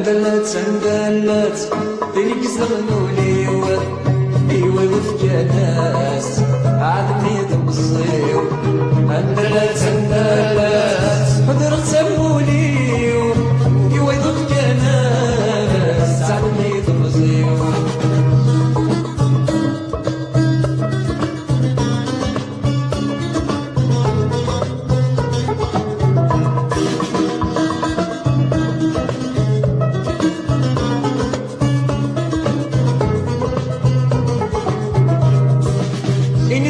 اندلت دينك زغنولي ايوا وفك ناس عادني تبصيو اندلت حضر تسمولي ايوا وفك ناس عادني تبصيو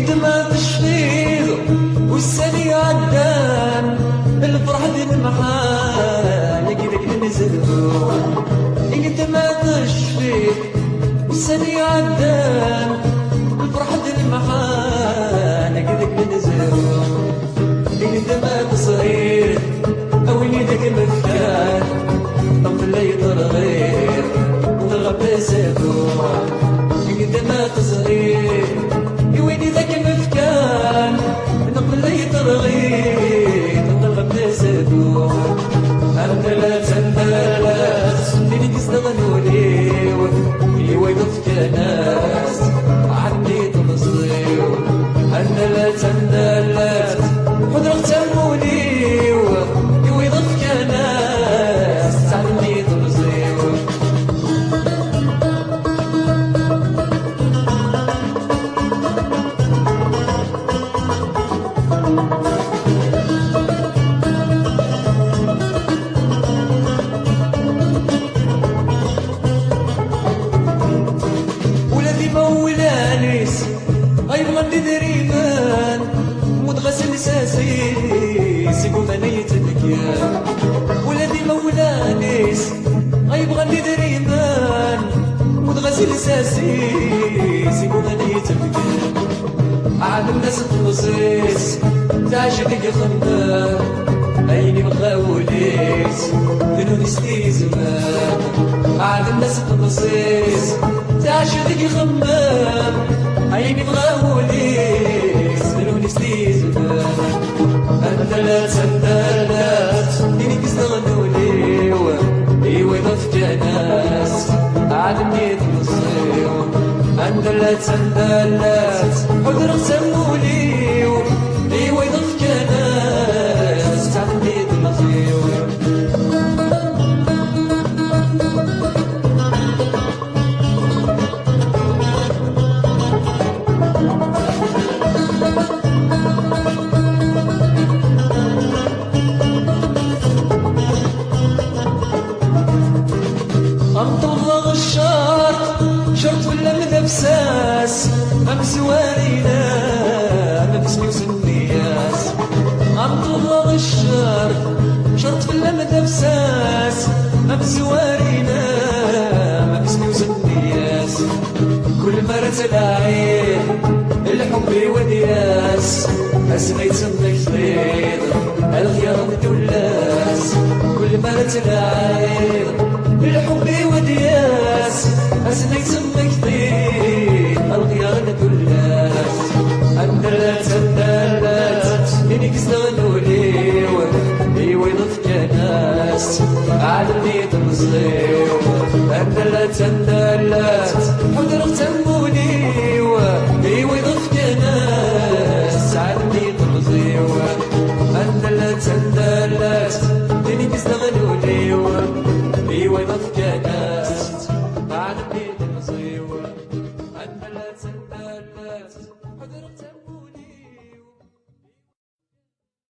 دماغ الشفيض والسني عدان الفرح دي المحال لقيتك ننزلو دماغ الشفيض والسني عدان الفرح دي المحال لقيتك ننزلو دماغ صغير او يدك مفتاح طب لا يطرغير وغرب سابوع دماغ صغير ويني ذاك مفكان نقبل لي ترغيب نضرب نسدو اندلت دينك استغنولي ايوا يضفك ناس عني تبصيو اندلت حضرك تمولي ايوا يضفك ناس عني تبصيو غيبغى دريمان متغسل ساسي سيقو ثانية المكيان ولادي مولانيس غيبغى دريمان متغسل ساسي سيقو ثانية المكيان عاد الناس التوصيس تعجبك خمام عيني مخاوليس دنوني ستي زمان عاد الناس التوصيس تعجبك خمام عيني مغاوليس دنوني ستي زمان اندلت دينك استغنولي ايوا يضفك ناس عادني تبصيو اندلت حضرك سمولي ايوا يضفك ناس عادني تبصيو انطلق شرط ولا مذبساس امسوارينا مبسمي وسنياس انطلق شرط ولا مذبساس امسوارينا مبسمي وسنياس كل مرة تلاعين الحب ودياس اسمي تسمك خير الخيار مدولاس كل مرة تلاعين الحب ودياس اسمي تسمك خير الخيار مدولاس اندلت دينك استغنولي ايوا يضفك ناس عادني تبصيو اندلت حضرك تمولي ايوا يضفك ناس عادني تبصيو اندلت دينك استغنولي ايوا يضفك ناس عادني تبصيو اندلت صرت